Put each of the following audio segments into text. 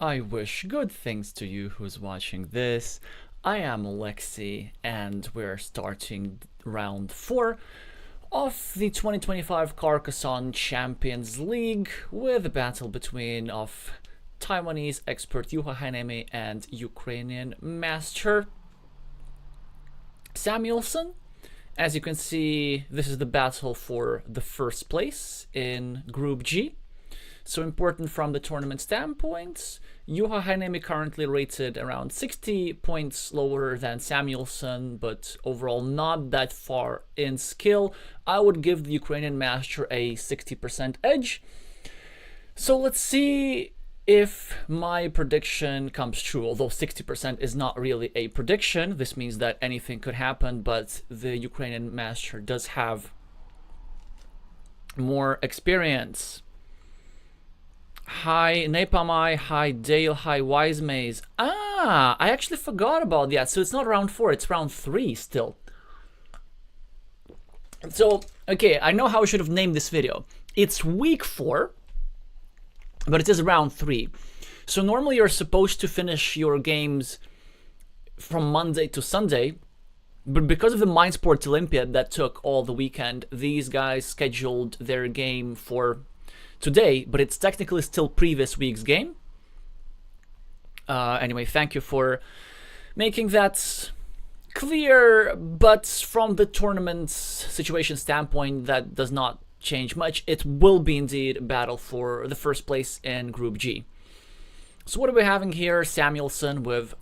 I wish good things to you who's watching this. I am Alexey, and we're starting round 4 of the 2025 Carcassonne Champions League with a battle between Taiwanese expert yuhaihanemi and Ukrainian master Samuelsson. As you can see, this is the battle for the first place in Group G. So important from the tournament standpoint. Yuhaihanemi currently rated around 60 points lower than Samuelsson, but overall not that far in skill. I would give the Ukrainian master a 60% edge. So let's see if my prediction comes true, although 60% is not really a prediction. This means that anything could happen, but the Ukrainian master does have more experience. Hi Nepamai, hi Dale, hi Wise Maze. I actually forgot about that. So it's not round 4, it's round 3 still. So, okay, I know how I should have named this video. It's week 4, but it is round 3. So normally you're supposed to finish your games from Monday to Sunday, but because of the Mind Sports Olympiad that took all the weekend, these guys scheduled their game for today, but it's technically still previous week's game. Anyway, thank you for making that clear, but from the tournament's situation standpoint, that does not change much. It will be indeed a battle for the first place in Group G. So what are we having here? Samuelsson with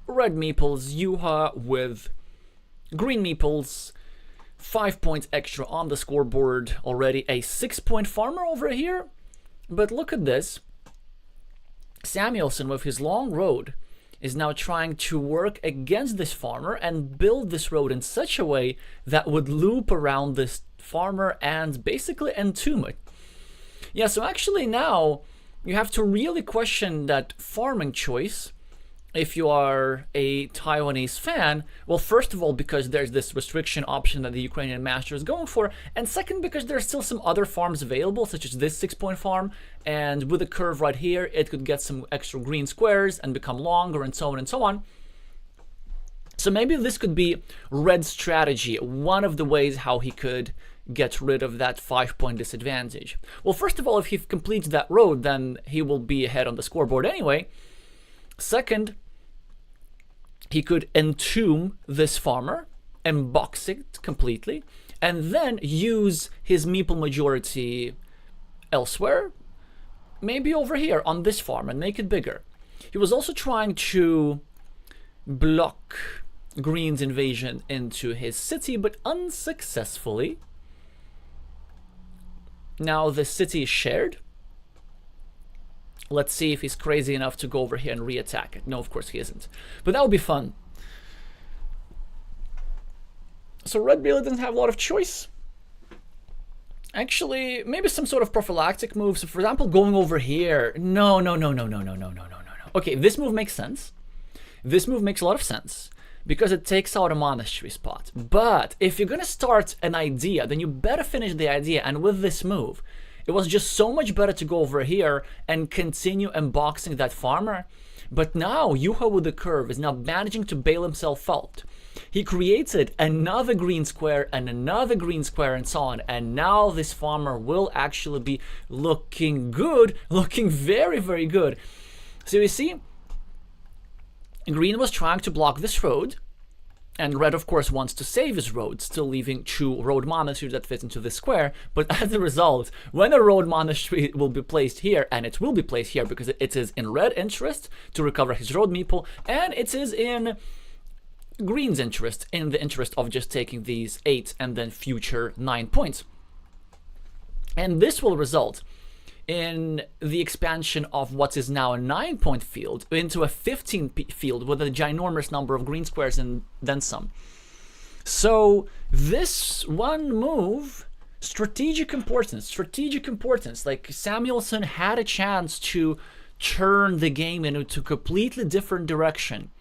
red meeples, Yuha with green meeples. 5 points extra on the scoreboard already. A 6-point farmer over here. But look at this. Samuelsson with his long road is now trying to work against this farmer and build this road in such a way that would loop around this farmer and basically entomb it. Yeah, so actually now you have to really question that farming choice if you are a Taiwanese fan. Well, first of all, because there's this restriction option that the Ukrainian master is going for, and second, because there's still some other farms available, such as this 6-point farm, and with a curve right here, it could get some extra green squares and become longer and so on and so on. So maybe this could be Red's strategy, one of the ways how he could get rid of that 5-point disadvantage. Well, first of all, if he completes that road, then he will be ahead on the scoreboard anyway. Second, he could entomb this farmer and box it completely, and then use his meeple majority elsewhere, maybe over here on this farm, and make it bigger. He was also trying to block Green's invasion into his city, but unsuccessfully. Now the city is shared. Let's see if he's crazy enough to go over here and re-attack it. No, of course he isn't. But that would be fun. So Red really doesn't have a lot of choice. Actually, maybe some sort of prophylactic move. So for example, going over here. No. Okay, this move makes sense. This move makes a lot of sense, because it takes out a monastery spot. But if you're going to start an idea, then you better finish the idea. And with this move, it was just so much better to go over here and continue unboxing that farmer. But now Yuha with the curve is now managing to bail himself out. He created another green square and another green square and so on. And now this farmer will actually be looking good, looking very, very good. So you see, Green was trying to block this road. And Red, of course, wants to save his road, still leaving 2 road monasteries that fit into this square. But as a result, when a road monastery will be placed here, and it will be placed here because it is in Red interest to recover his road meeple, and it is in Green's interest, in the interest of just taking these 8 and then future 9 points. And this will result in the expansion of what is now a 9-point field into a 15 field with a ginormous number of green squares and then some. So this one move, strategic importance. Like Samuelsson had a chance to turn the game into a completely different direction.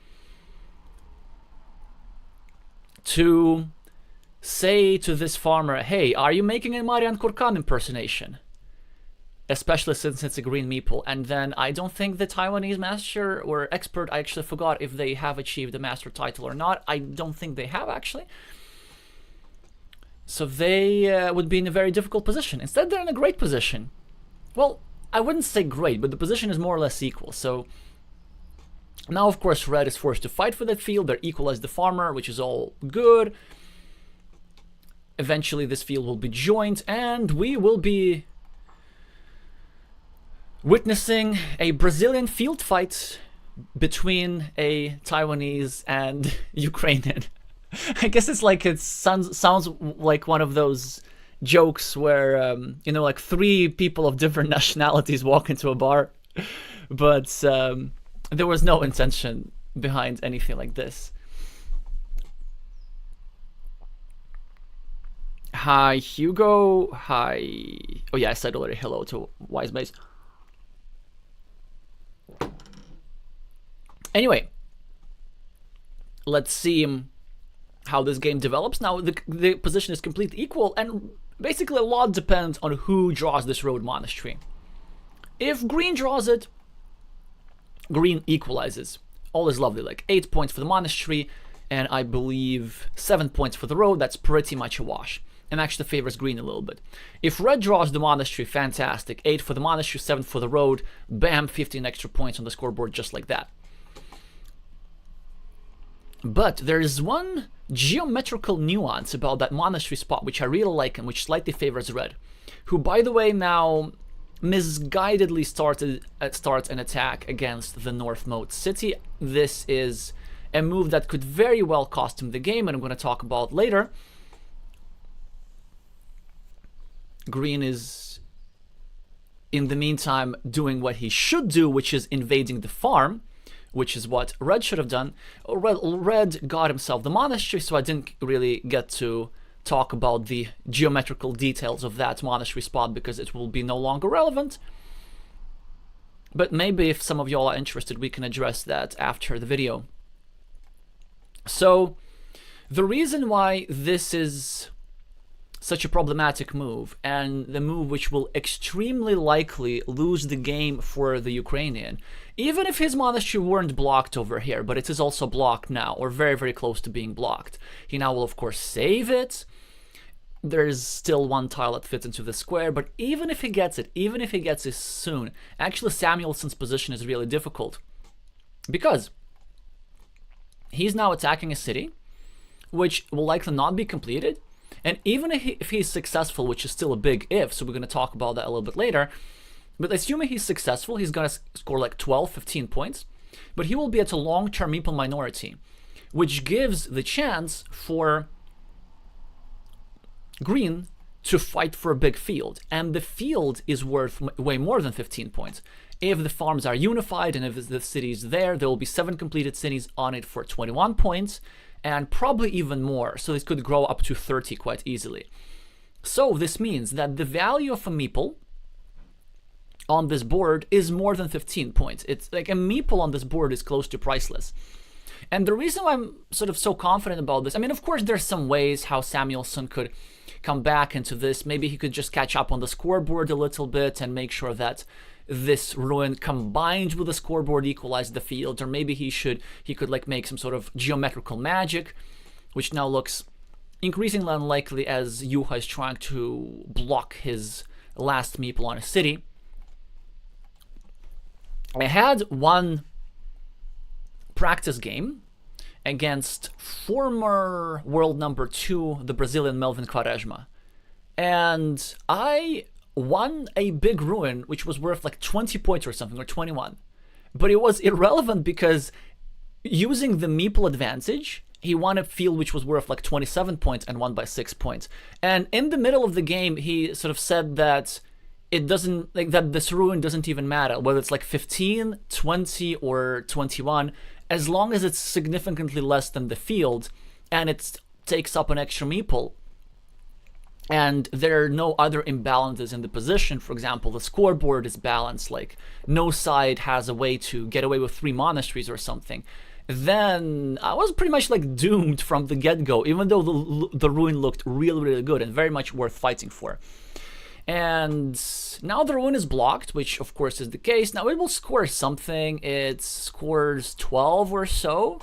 To say to this farmer, hey, are you making a Marian Korkan impersonation? especially since it's a green meeple. And then I don't think the Taiwanese master or expert, I actually forgot if they have achieved the master title or not. I don't think they have, actually. So they would be in a very difficult position. Instead, they're in a great position. Well, I wouldn't say great, but the position is more or less equal. So now, of course, red is forced to fight for that field. They're equal as the farmer, which is all good. Eventually, this field will be joined, and we will be witnessing a Brazilian field fight between a Taiwanese and Ukrainian. I guess it's like it sounds like one of those jokes where you know, like three people of different nationalities walk into a bar, but there was no intention behind anything like this. Hi Hugo. Hi. Oh yeah, I said already hello to Wise Base. Anyway, let's see how this game develops. Now the position is completely equal, and basically a lot depends on who draws this road monastery. If green draws it, green equalizes. All is lovely, like 8 points for the monastery, and I believe 7 points for the road. That's pretty much a wash, and actually favors green a little bit. If red draws the monastery, fantastic. 8 for the monastery, 7 for the road. Bam, 15 extra points on the scoreboard just like that. But there is one geometrical nuance about that monastery spot which I really like and which slightly favors red, who, by the way, now misguidedly starts an attack against the North Moat City. This is a move that could very well cost him the game, and I'm going to talk about later. Green is, in the meantime, doing what he should do, which is invading the farm, which is what red should have done. Red got himself the monastery, so I didn't really get to talk about the geometrical details of that monastery spot because it will be no longer relevant. But maybe if some of y'all are interested, we can address that after the video. So the reason why this is such a problematic move, and the move which will extremely likely lose the game for the Ukrainian, even if his monastery weren't blocked over here, but it is also blocked now, or very, very close to being blocked. He now will, of course, save it. There's still one tile that fits into the square, but even if he gets it, even if he gets it soon, actually Samuelsson's position is really difficult. Because he's now attacking a city, which will likely not be completed. And even if he's successful, which is still a big if, so we're going to talk about that a little bit later, but assuming he's successful, he's going to score like 12, 15 points, but he will be at a long-term meeple minority, which gives the chance for green to fight for a big field, and the field is worth way more than 15 points. If the farms are unified and if the city is there will be 7 completed cities on it for 21 points, and probably even more, so this could grow up to 30 quite easily. So this means that the value of a meeple on this board is more than 15 points. It's like a meeple on this board is close to priceless. And the reason why I'm sort of so confident about this, I mean, of course, there's some ways how Samuelsson could come back into this. Maybe he could just catch up on the scoreboard a little bit and make sure that this ruin combined with the scoreboard equalize the field, or maybe he could like make some sort of geometrical magic, which now looks increasingly unlikely as Yuha is trying to block his last meeple on a city. I had one practice game against former world number 2, the Brazilian Melvin Quaresma, and I won a big ruin which was worth like 20 points or something, or 21, but it was irrelevant because using the meeple advantage he won a field which was worth like 27 points and won by 6 points. And in the middle of the game he sort of said that it doesn't, like, that this ruin doesn't even matter whether it's like 15, 20 or 21, as long as it's significantly less than the field and it takes up an extra meeple and there are no other imbalances in the position. For example, the scoreboard is balanced, like no side has a way to get away with 3 monasteries or something, then I was pretty much like doomed from the get-go, even though the ruin looked really, really good and very much worth fighting for. And now the ruin is blocked, which of course is the case. Now it will score something. It scores 12 or so,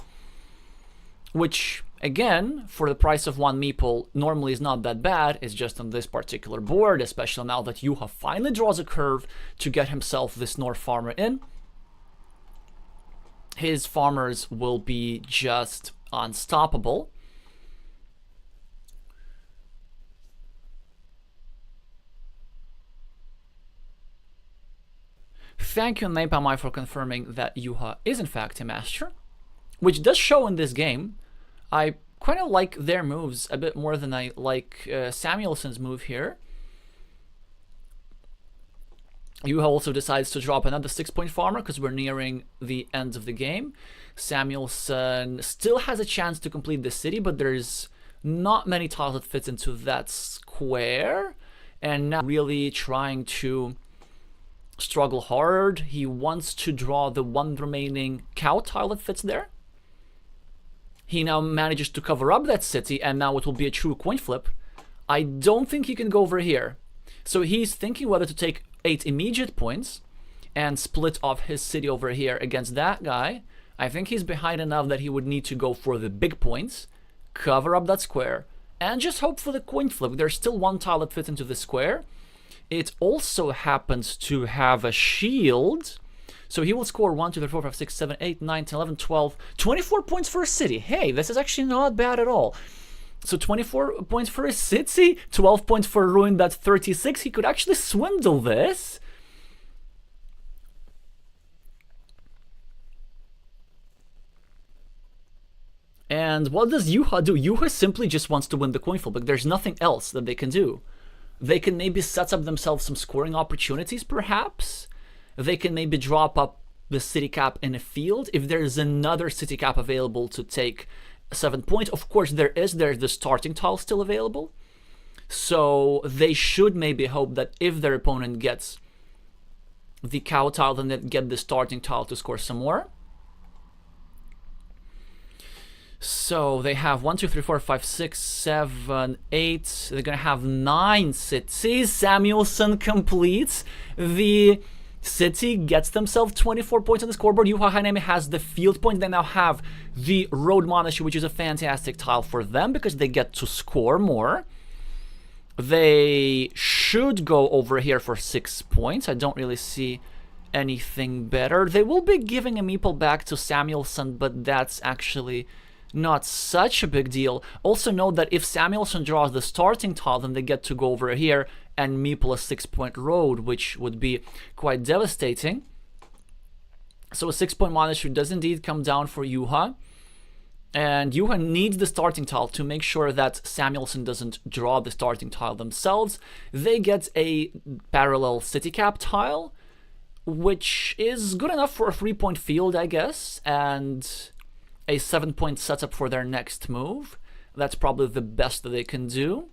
which again, for the price of one meeple, normally is not that bad. It's just on this particular board, especially now that Juha finally draws a curve to get himself this North farmer in. His farmers will be just unstoppable. Thank you, Napamai, for confirming that Juha is in fact a master, which does show in this game. I kind of like their moves a bit more than I like Samuelsson's move here. Juha also decides to drop another 6-point farmer because we're nearing the end of the game. Samuelsson still has a chance to complete the city, but there's not many tiles that fits into that square. And now really trying to struggle hard. He wants to draw the one remaining cow tile that fits there. He now manages to cover up that city, and now it will be a true coin flip. I don't think he can go over here. So he's thinking whether to take 8 immediate points and split off his city over here against that guy. I think he's behind enough that he would need to go for the big points, cover up that square, and just hope for the coin flip. There's still one tile that fits into the square. It also happens to have a shield. So he will score 1, 2, 3, 4, 5, 6, 7, 8, 9, 10, 11, 12, 24 points for a city. Hey, this is actually not bad at all. So 24 points for a city, 12 points for a ruin, that's 36. He could actually swindle this. And what does Juha do? Juha simply just wants to win the coin flip, but there's nothing else that they can do. They can maybe set up themselves some scoring opportunities, perhaps. They can maybe drop up the city cap in a field if there's another city cap available to take 7 points. Of course, there's the starting tile still available. So they should maybe hope that if their opponent gets the cow tile, then they get the starting tile to score some more. So they have 1, 2, 3, 4, 5, 6, 7, 8. They're going to have 9 cities. Samuelsson completes the city, gets themselves 24 points on the scoreboard. Yuhaihanemi has the field point. They now have the road monastery, which is a fantastic tile for them because they get to score more. They should go over here for 6 points. I don't really see anything better. They will be giving a meeple back to Samuelsson, but that's actually not such a big deal. Also note that if Samuelsson draws the starting tile, then they get to go over here and meeple a 6-point road, which would be quite devastating. So a 6-point monastery does indeed come down for Juha. And Juha needs the starting tile to make sure that Samuelsson doesn't draw the starting tile themselves. They get a parallel city cap tile, which is good enough for a 3-point field, I guess, and a 7-point setup for their next move. That's probably the best that they can do.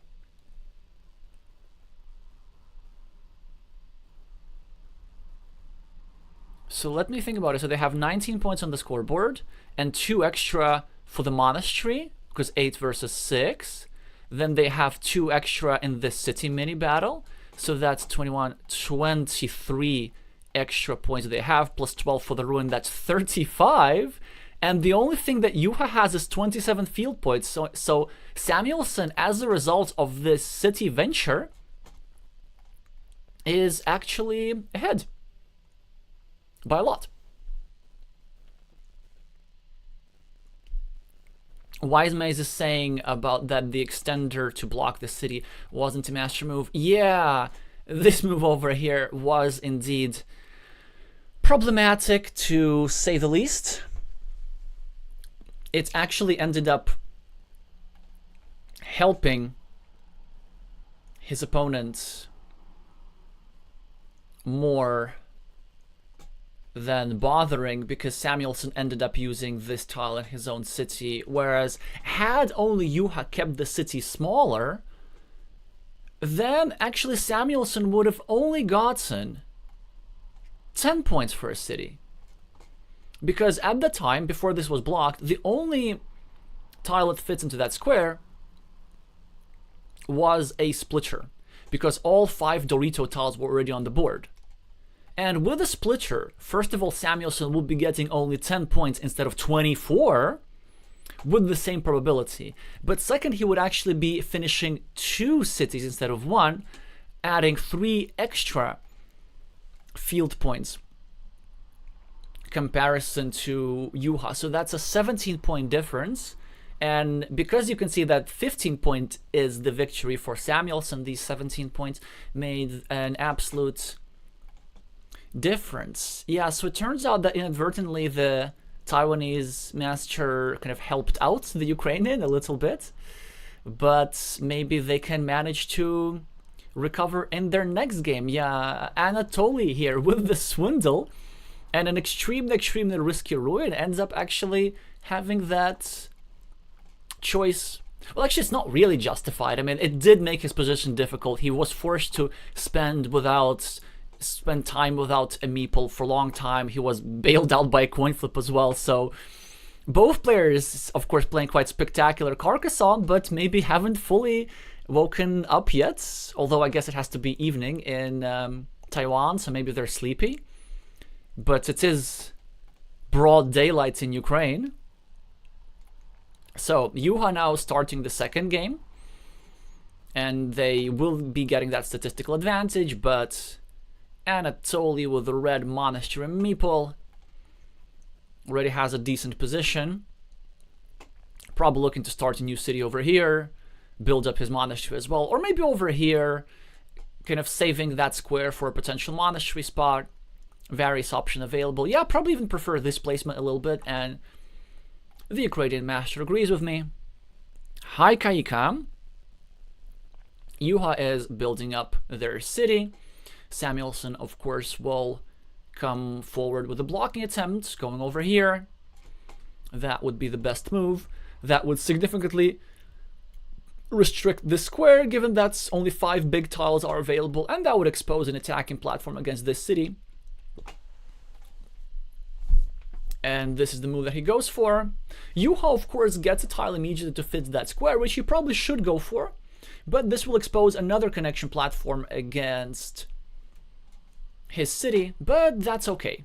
So let me think about it. So they have 19 points on the scoreboard and 2 extra for the monastery, because 8 versus 6. Then they have 2 extra in the city mini battle. So that's 21, 23 extra points that they have, plus 12 for the ruin. That's 35. And the only thing that Juha has is 27 field points. So Samuelsson, as a result of this city venture, is actually ahead by a lot. Wise Maze is saying about that the extender to block the city wasn't a master move. Yeah, this move over here was indeed problematic, to say the least. It actually ended up helping his opponent more than bothering, because Samuelsson ended up using this tile in his own city, whereas had only Juha kept the city smaller, then actually Samuelsson would have only gotten 10 points for a city. Because at the time, before this was blocked, the only tile that fits into that square was a splitter. because all 5 Dorito tiles were already on the board. And with a splitter, first of all, Samuelsson would be getting only 10 points instead of 24 with the same probability. But second, he would actually be finishing 2 cities instead of 1, adding 3 extra field points comparison to Juha. So that's a 17-point difference. And because you can see that 15 point is the victory for Samuelsson, these 17 points made an absolute difference. Yeah, so it turns out that inadvertently the Taiwanese master kind of helped out the Ukrainian a little bit, but maybe they can manage to recover in their next game. Yeah, Anatoly here with the swindle and an extremely risky ruin ends up actually having that choice. Well, actually, it's not really justified. I mean, it did make his position difficult. He was forced to spend time without a meeple for a long time. He was bailed out by a coin flip as well. So both players, of course, playing quite spectacular Carcassonne, but maybe haven't fully woken up yet. Although I guess it has to be evening in Taiwan, so maybe they're sleepy. But it is broad daylight in Ukraine. So Juha now starting the second game, and they will be getting that statistical advantage, but Anatoly with the red monastery meeple already has a decent position. Probably looking to start a new city over here, build up his monastery as well, or maybe over here, kind of saving that square for a potential monastery spot. Various option available. Yeah, probably even prefer this placement a little bit, and the Ukrainian master agrees with me. Hi Kaika. Juha is building up their city. Samuelsson, of course, will come forward with a blocking attempt, going over here. That would be the best move. That would significantly restrict this square, given that only 5 big tiles are available, and that would expose an attacking platform against this city. And this is the move that he goes for. Juha, of course, gets a tile immediately to fit that square, which he probably should go for. But this will expose another connection platform against his city, but that's okay.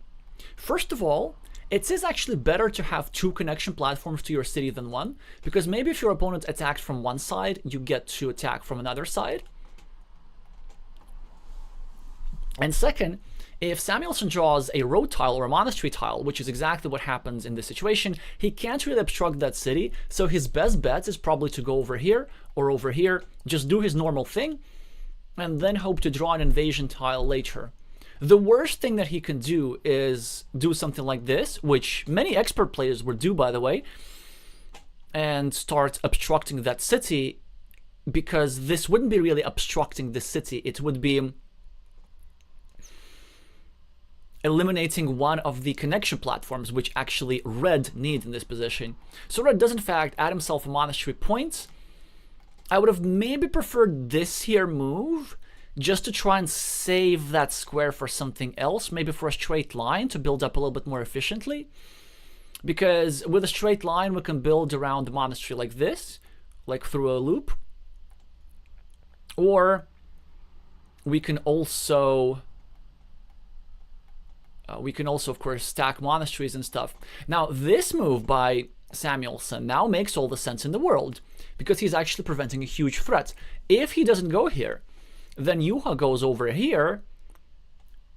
First of all, it is actually better to have 2 connection platforms to your city than 1, because maybe if your opponent attacks from one side, you get to attack from another side. And second, if Samuelsson draws a road tile or a monastery tile, which is exactly what happens in this situation, he can't really obstruct that city, so his best bet is probably to go over here or over here, just do his normal thing, and then hope to draw an invasion tile later. The worst thing that he can do is do something like this, which many expert players would do, by the way, and start obstructing that city, because this wouldn't be really obstructing the city, it would be eliminating one of the connection platforms, which actually red needs in this position. So red does in fact add himself a monastery point. I would have maybe preferred this here move, just to try and save that square for something else, maybe for a straight line to build up a little bit more efficiently. Because with a straight line, we can build around the monastery like this, like through a loop. Or we can also, of course, stack monasteries and stuff. Now, this move by Samuelsson now makes all the sense in the world, because he's actually preventing a huge threat. If he doesn't go here, then Juha goes over here,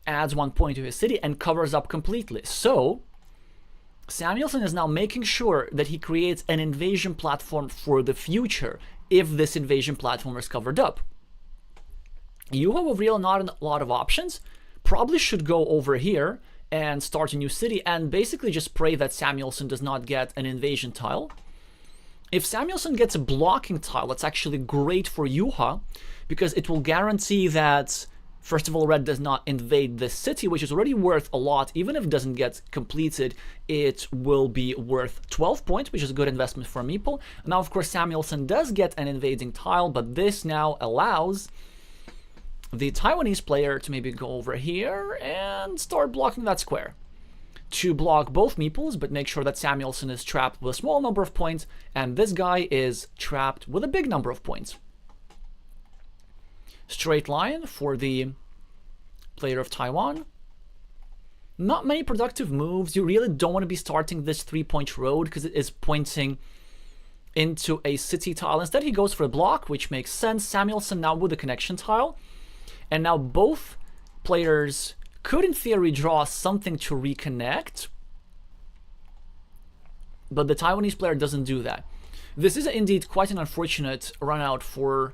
adds 1 point to his city, and covers up completely. So Samuelsson is now making sure that he creates an invasion platform for the future, if this invasion platform is covered up. Juha, with really not a lot of options, probably should go over here and start a new city, and basically just pray that Samuelsson does not get an invasion tile. If Samuelsson gets a blocking tile, that's actually great for Juha, because it will guarantee that, first of all, red does not invade this city, which is already worth a lot. Even if it doesn't get completed, it will be worth 12 points, which is a good investment for a meeple. Now, of course, Samuelsson does get an invading tile, but this now allows the Taiwanese player to maybe go over here and start blocking that square. To block both meeples, but make sure that Samuelsson is trapped with a small number of points, and this guy is trapped with a big number of points. straight line for the player of Taiwan. Not many productive moves. You really don't want to be starting this 3-point road because it is pointing into a city tile. Instead, he goes for a block, which makes sense. Samuelsson now with a connection tile. And now both players could, in theory, draw something to reconnect. But the Taiwanese player doesn't do that. This is indeed quite an unfortunate run out for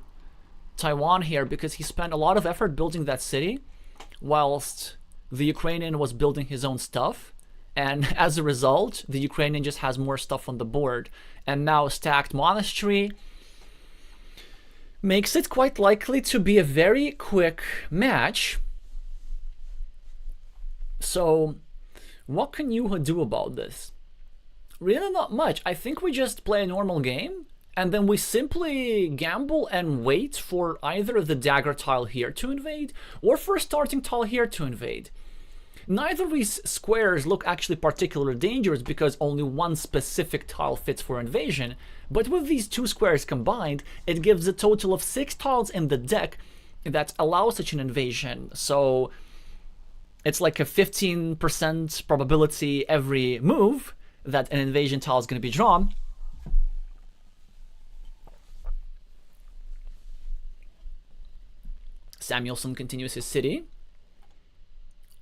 Taiwan here because he spent a lot of effort building that city whilst the Ukrainian was building his own stuff. And as a result, the Ukrainian just has more stuff on the board. And now stacked monastery makes it quite likely to be a very quick match. So what can you do about this? Really not much. I think we just play a normal game and then we simply gamble and wait for either the dagger tile here to invade or for a starting tile here to invade. Neither of these squares look actually particularly dangerous because only one specific tile fits for invasion, but with these two squares combined, it gives a total of 6 tiles in the deck that allow such an invasion. So it's like a 15% probability every move that an invasion tile is going to be drawn. Samuelsson continues his city.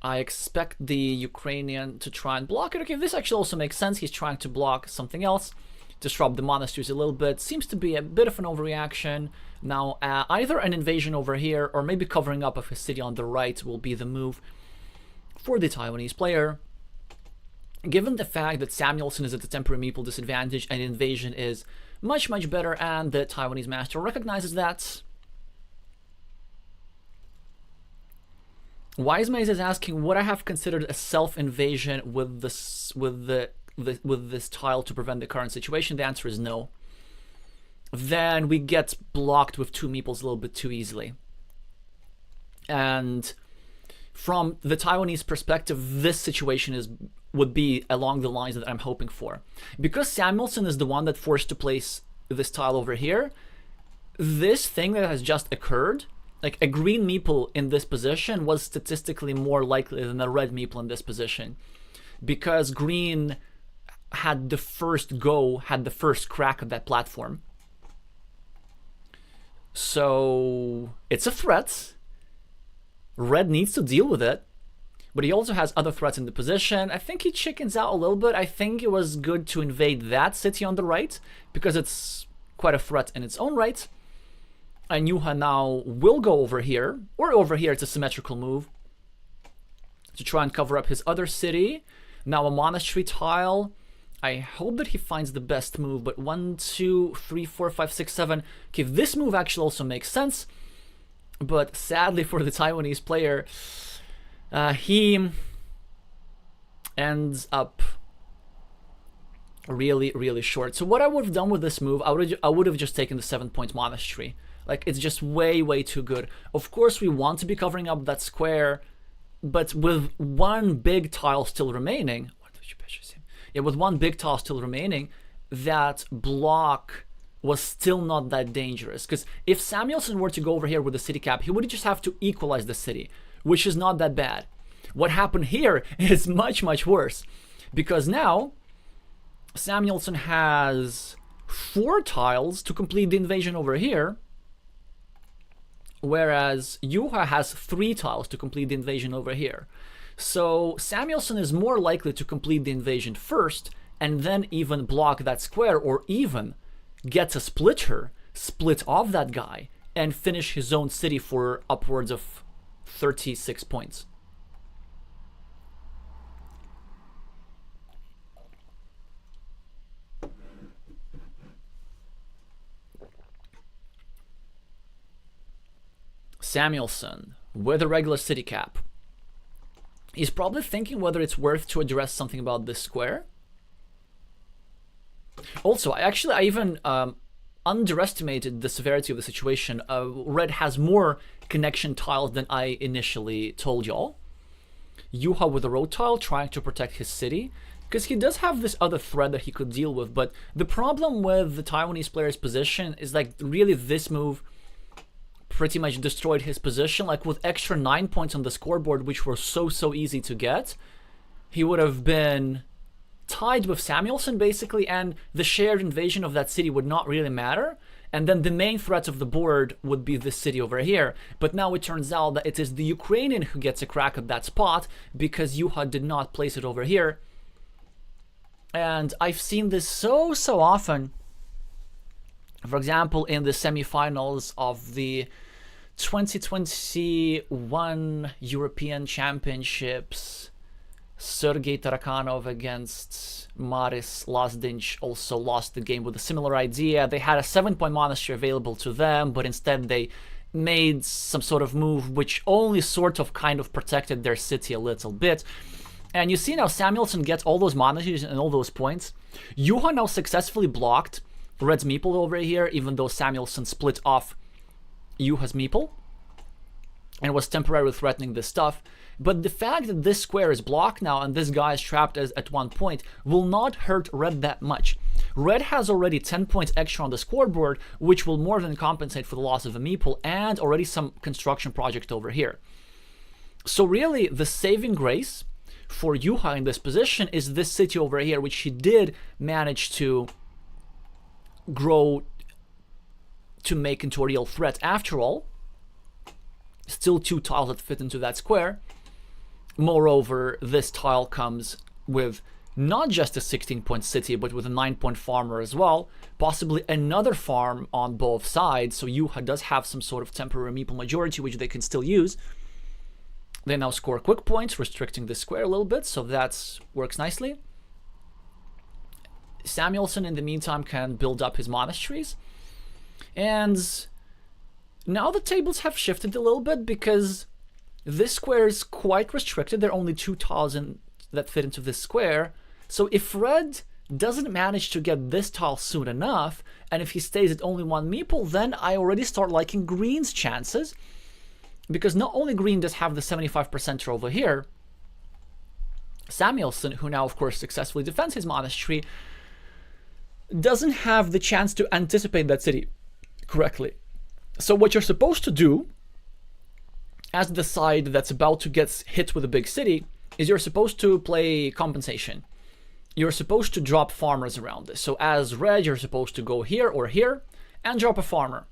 I expect the Ukrainian to try and block it. Okay, this actually also makes sense. He's trying to block something else, disrupt the monasteries a little bit. Seems to be a bit of an overreaction. Now, either an invasion over here or maybe covering up of his city on the right will be the move for the Taiwanese player. Given the fact that Samuelsson is at a temporary meeple disadvantage and invasion is much, much better, and the Taiwanese master recognizes that. Wise Maze is asking, would I have considered a self-invasion with this tile to prevent the current situation? The answer is no. Then we get blocked with 2 meeples a little bit too easily. And from the Taiwanese perspective, this situation would be along the lines that I'm hoping for. Because Samuelsson is the one that forced to place this tile over here, this thing that has just occurred, like a green meeple in this position, was statistically more likely than a red meeple in this position. Because green had the first crack of that platform. So it's a threat. Red needs to deal with it. But he also has other threats in the position. I think he chickens out a little bit. I think it was good to invade that city on the right because it's quite a threat in its own right. And Yuha now will go over here, or over here. It's a symmetrical move to try and cover up his other city. Now a monastery tile. I hope that he finds the best move, but 1, 2, 3, 4, 5, 6, 7. Okay, this move actually also makes sense. But sadly for the Taiwanese player, he ends up really, really short. So what I would have done with this move, I would have just taken the 7-point monastery. Like, it's just way, way too good. Of course, we want to be covering up that square, but with one big tile still remaining, with one big tile still remaining, that block was still not that dangerous. Because if Samuelsson were to go over here with the city cap, he would just have to equalize the city, which is not that bad. What happened here is much, much worse. Because now, Samuelsson has 4 tiles to complete the invasion over here, whereas Yuha has 3 tiles to complete the invasion over here. So Samuelsson is more likely to complete the invasion first, and then even block that square, or even get a splitter, split off that guy, and finish his own city for upwards of 36 points. Samuelsson with a regular city cap. He's probably thinking whether it's worth to address something about this square. Also, I even underestimated the severity of the situation. Red has more connection tiles than I initially told y'all. Yuha with a road tile trying to protect his city, because he does have this other threat that he could deal with. But the problem with the Taiwanese player's position is, like, really this move pretty much destroyed his position. Like with extra 9 points on the scoreboard, which were so easy to get, he would have been tied with Samuelsson basically, and the shared invasion of that city would not really matter. And then the main threat of the board would be this city over here. But now it turns out that it is the Ukrainian who gets a crack at that spot because Yuha did not place it over here. And I've seen this so often. For example, in the semifinals of the 2021 European Championships, Sergei Tarakanov against Maris Lazdinch also lost the game with a similar idea. They had a 7-point monastery available to them, but instead they made some sort of move which only sort of kind of protected their city a little bit. And you see now Samuelsson gets all those monasteries and all those points. Yuha now successfully blocked Red's meeple over here, even though Samuelsson split off Yuha's meeple and was temporarily threatening this stuff. But the fact that this square is blocked now and this guy is trapped at 1 point will not hurt Red that much. Red has already 10 points extra on the scoreboard, which will more than compensate for the loss of a meeple and already some construction project over here. So really, the saving grace for Yuha in this position is this city over here, which he did manage to grow to make into a real threat. After all, still 2 tiles that fit into that square. Moreover, this tile comes with not just a 16-point city, but with a 9-point farmer as well, possibly another farm on both sides, so Yuha does have some sort of temporary meeple majority, which they can still use. They now score quick points, restricting the square a little bit, so that works nicely. Samuelsson, in the meantime, can build up his monasteries. And now the tables have shifted a little bit because this square is quite restricted. There are only 2 tiles that fit into this square. So if Red doesn't manage to get this tile soon enough, and if he stays at only 1 meeple, then I already start liking Green's chances. Because not only Green does have the 75% over here, Samuelsson, who now of course successfully defends his monastery, doesn't have the chance to anticipate that city correctly. So what you're supposed to do as the side that's about to get hit with a big city is you're supposed to play compensation. You're supposed to drop farmers around this. So as Red, you're supposed to go here or here and drop a farmer.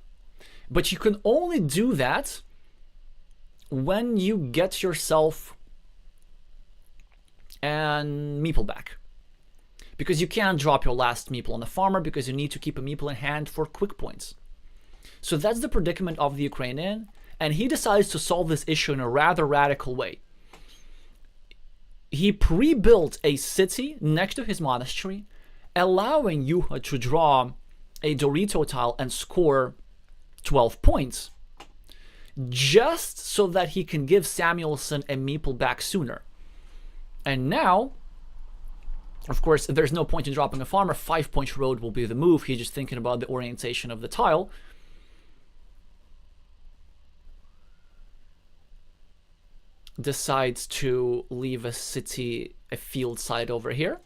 But you can only do that when you get yourself an meeple back. Because you can't drop your last meeple on the farmer because you need to keep a meeple in hand for quick points. So that's the predicament of the Ukrainian, and he decides to solve this issue in a rather radical way. He pre-built a city next to his monastery, allowing Yuha to draw a Dorito tile and score 12 points, just so that he can give Samuelsson a meeple back sooner. And now, of course, there's no point in dropping a farmer. 5-point road will be the move. He's just thinking about the orientation of the tile. Decides to leave a city, a field side over here.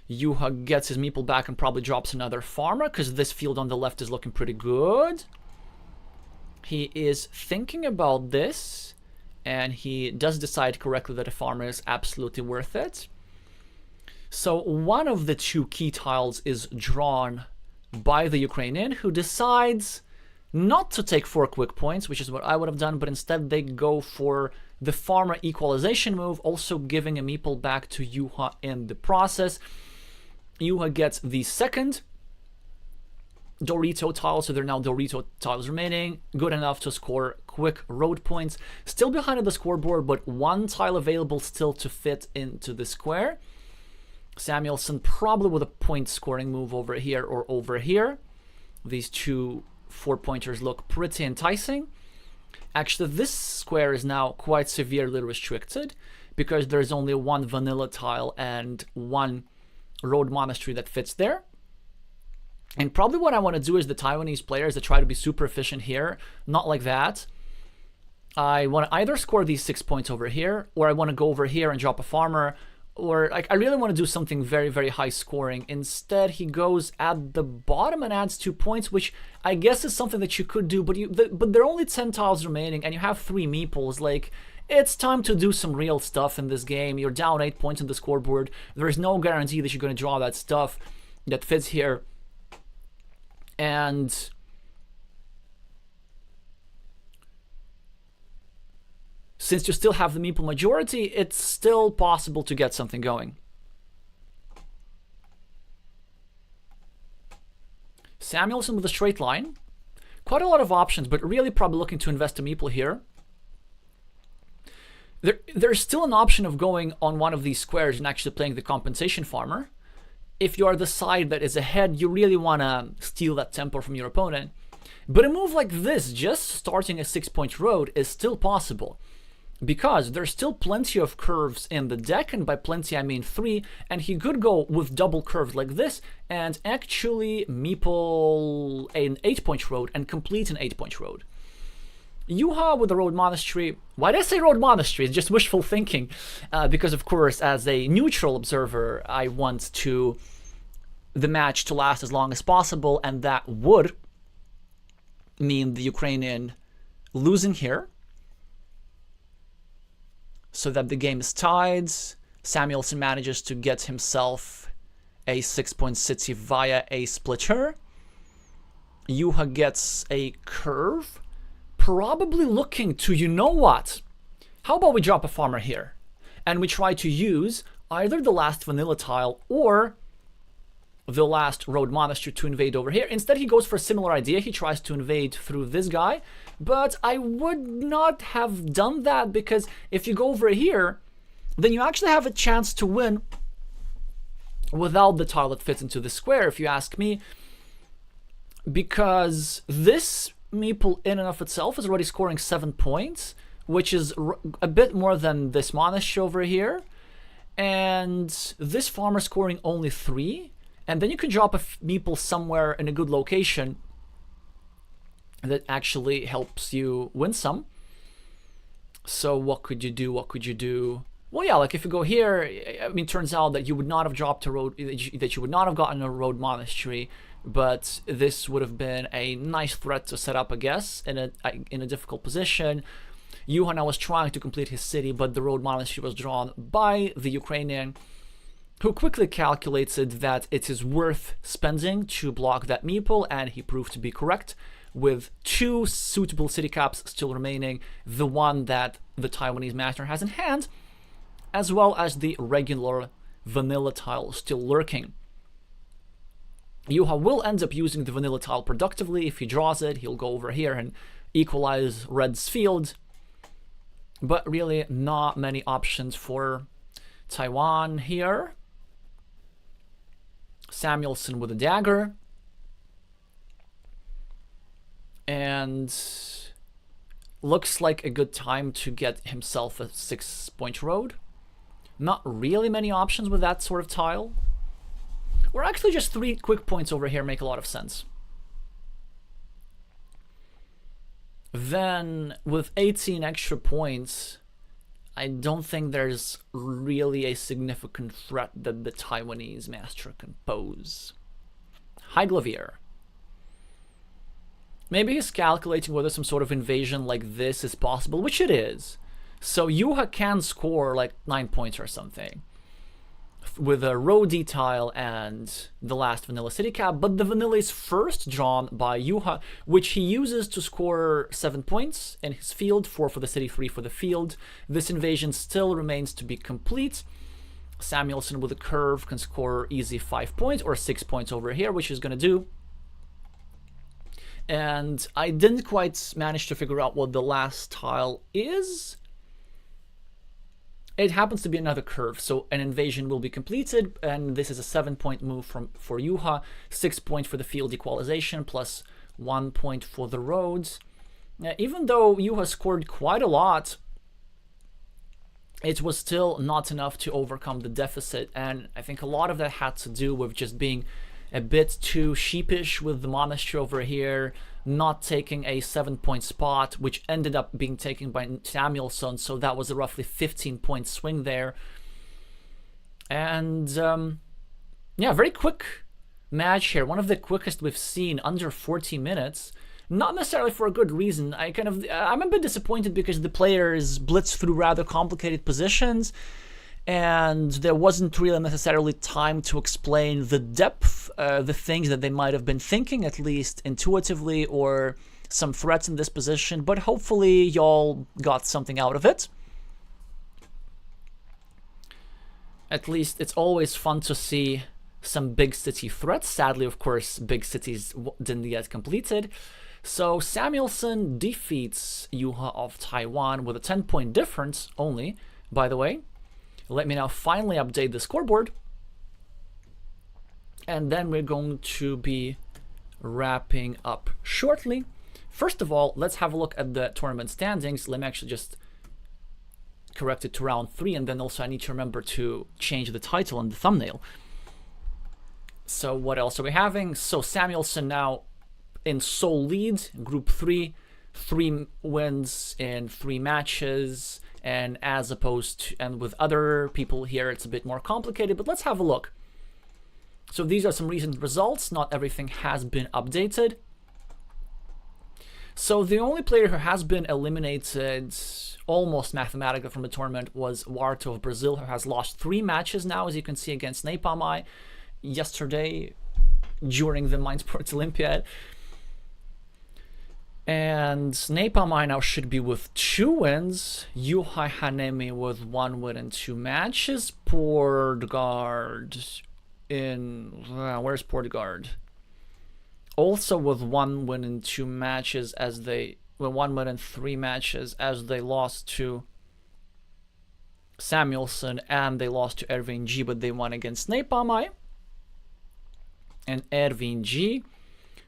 Yuha gets his meeple back and probably drops another farmer because this field on the left is looking pretty good. He is thinking about this, and he does decide correctly that a farmer is absolutely worth it. So one of the 2 key tiles is drawn by the Ukrainian, who decides not to take 4 quick points, which is what I would have done, but instead they go for the farmer equalization move, also giving a meeple back to Yuha in the process. Yuha gets the second Dorito tile, so there are now Dorito tiles remaining, good enough to score quick road points. Still behind on the scoreboard, but 1 tile available still to fit into the square. Samuelsson probably with a point scoring move over here or over here. These 2 4-pointers look pretty enticing. Actually, this square is now quite severely restricted because there's only 1 vanilla tile and 1 road monastery that fits there. And probably what I want to do is the Taiwanese players that try to be super efficient here, not like that. I want to either score these 6 points over here, or I want to go over here and drop a farmer, or like I really want to do something very, very high scoring. Instead, he goes at the bottom and adds 2 points, which I guess is something that you could do, but there are only 10 tiles remaining, and you have 3 meeples. Like, it's time to do some real stuff in this game. You're down 8 points on the scoreboard. There is no guarantee that you're going to draw that stuff that fits here. And since you still have the meeple majority, it's still possible to get something going. Samuelsson with a straight line. Quite a lot of options, but really probably looking to invest a meeple here. There's still an option of going on one of these squares and actually playing the compensation farmer. If you are the side that is ahead, you really want to steal that tempo from your opponent. But a move like this, just starting a 6-point road, is still possible, because there's still plenty of curves in the deck, and by plenty I mean 3, and he could go with double curves like this and actually meeple an 8-point road and complete an 8-point road. Yuha with the Road Monastery. Why did I say Road Monastery? It's just wishful thinking, because of course as a neutral observer I want the match to last as long as possible, and that would mean the Ukrainian losing here, so that the game is tied. Samuelsson manages to get himself a 6-point city via a splitter. Yuha gets a curve, probably looking to, you know what? How about we drop a farmer here, and we try to use either the last vanilla tile or the last Road Monastery to invade over here. Instead, he goes for a similar idea. He tries to invade through this guy, but I would not have done that, because if you go over here, then you actually have a chance to win without the tile that fits into the square, if you ask me, because this meeple in and of itself is already scoring 7 points, which is a bit more than this monastery over here, and this farmer scoring only 3. And then you can drop a meeple somewhere in a good location that actually helps you win some. So what could you do? What could you do? Well, yeah, like if you go here, I mean, turns out that you would not have dropped a road, that you would not have gotten a Road Monastery, but this would have been a nice threat to set up, I guess, in a difficult position. Yuha was trying to complete his city, but the Road Monastery was drawn by the Ukrainian, who quickly calculated that it is worth spending to block that meeple, and he proved to be correct, with 2 suitable city caps still remaining, the one that the Taiwanese master has in hand, as well as the regular vanilla tile still lurking. Yuha will end up using the vanilla tile productively. If he draws it, he'll go over here and equalize Red's field, but really not many options for Taiwan here. Samuelsson with a dagger, and looks like a good time to get himself a 6-point road. Not really many options with that sort of tile, or actually just 3 quick points over here make a lot of sense. Then with 18 extra points, I don't think there's really a significant threat that the Taiwanese master can pose. High Glavier. Maybe he's calculating whether some sort of invasion like this is possible, which it is. So Yuha can score like 9 points or something with a roadie tile and the last vanilla city cap, but the vanilla is first drawn by Yuha, which he uses to score 7 points in his field, 4 for the city, 3 for the field. This invasion still remains to be complete. Samuelsson with a curve can score easy 5 points or 6 points over here, which he's going to do. And I didn't quite manage to figure out what the last tile is. It happens to be another curve, so an invasion will be completed, and this is a 7-point move for Yuha, 6 points for the field equalization, plus 1 point for the roads. Even though Yuha scored quite a lot, it was still not enough to overcome the deficit, and I think a lot of that had to do with just being a bit too sheepish with the monastery over here, not taking a 7-point spot, which ended up being taken by Samuelsson, so that was a roughly 15-point swing there. And yeah, very quick match here. One of the quickest we've seen, under 40 minutes. Not necessarily for a good reason. I'm a bit disappointed because the players blitzed through rather complicated positions, and there wasn't really necessarily time to explain the depth, the things that they might have been thinking, at least intuitively, or some threats in this position. But hopefully y'all got something out of it. At least it's always fun to see some big city threats. Sadly, of course, big cities didn't get completed. So Samuelsson defeats Yuha of Taiwan with a 10-point difference only, by the way. Let me now finally update the scoreboard. And then we're going to be wrapping up shortly. First of all, let's have a look at the tournament standings. Let me actually just correct it to round 3, and then also I need to remember to change the title and the thumbnail. So what else are we having? So Samuelsson now in sole lead, group 3, 3 wins in 3 matches, and as opposed to, and with other people here it's a bit more complicated, but let's have a look. So these are some recent results. Not everything has been updated. So the only player who has been eliminated almost mathematically from the tournament was Warto of Brazil, who has lost 3 matches now, as you can see, against Napalm yesterday during the Mind Sports Olympiad. And Napalm now should be with 2 wins. Yuhaihanemi with 1 win in 2 matches. Portgard in... where's Portgard? Also with 1 win in 2 matches as they... well, 1 win in 3 matches as they lost to Samuelsson and they lost to Erwin G, but they won against Napalm. And Erwin G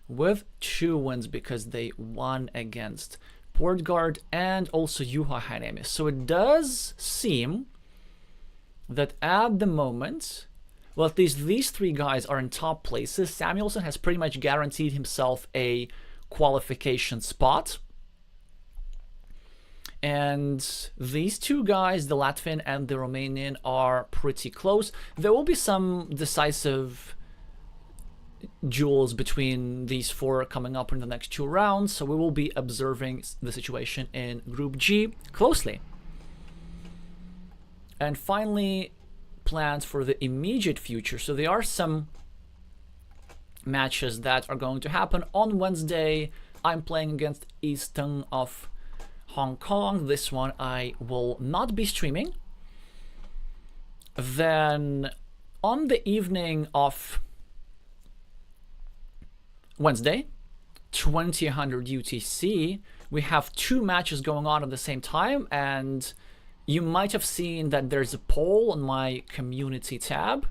with 2 wins because they won against Portgard and also yuhaihanemi. So it does seem that at the moment, well, at least these 3 guys are in top places. Samuelsson has pretty much guaranteed himself a qualification spot. And these 2 guys, the Latvian and the Romanian, are pretty close. There will be some decisive duels between these 4 coming up in the next 2 rounds, so we will be observing the situation in Group G closely. And finally, plans for the immediate future. So there are some matches that are going to happen. On Wednesday, I'm playing against Easton of Hong Kong. This one I will not be streaming. Then on the evening of Wednesday, 2000 UTC, we have 2 matches going on at the same time, and you might have seen that there's a poll on my community tab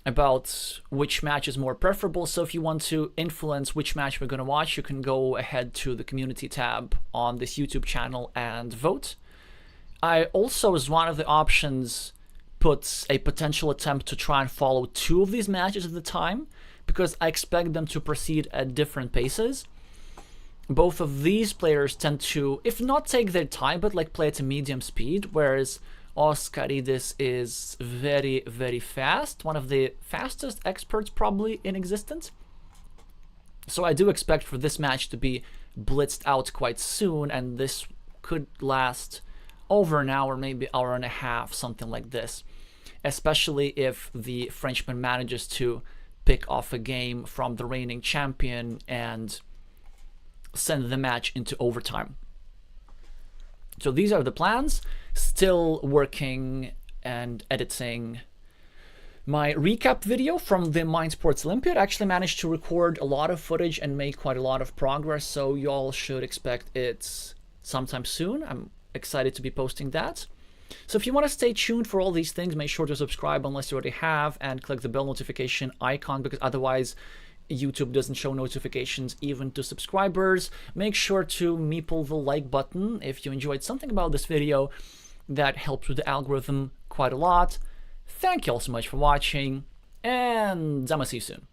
about which match is more preferable. So if you want to influence which match we're going to watch, you can go ahead to the community tab on this YouTube channel and vote. I also, as one of the options, put a potential attempt to try and follow 2 of these matches at a time, because I expect them to proceed at different paces. Both of these players tend to, if not take their time, but like play at a medium speed, whereas Oscaridis is very, very fast, one of the fastest experts probably in existence. So I do expect for this match to be blitzed out quite soon, and this could last over an hour, maybe hour and a half, something like this, especially if the Frenchman manages to pick off a game from the reigning champion and send the match into overtime. So these are the plans. Still working and editing my recap video from the Mind Sports Olympiad. I actually managed to record a lot of footage and make quite a lot of progress, so y'all should expect it sometime soon. I'm excited to be posting that. So if you want to stay tuned for all these things, make sure to subscribe unless you already have, and click the bell notification icon, because otherwise YouTube doesn't show notifications even to subscribers. Make sure to meeple the like button if you enjoyed something about this video. That helps with the algorithm quite a lot. Thank you all so much for watching, and I'm gonna see you soon.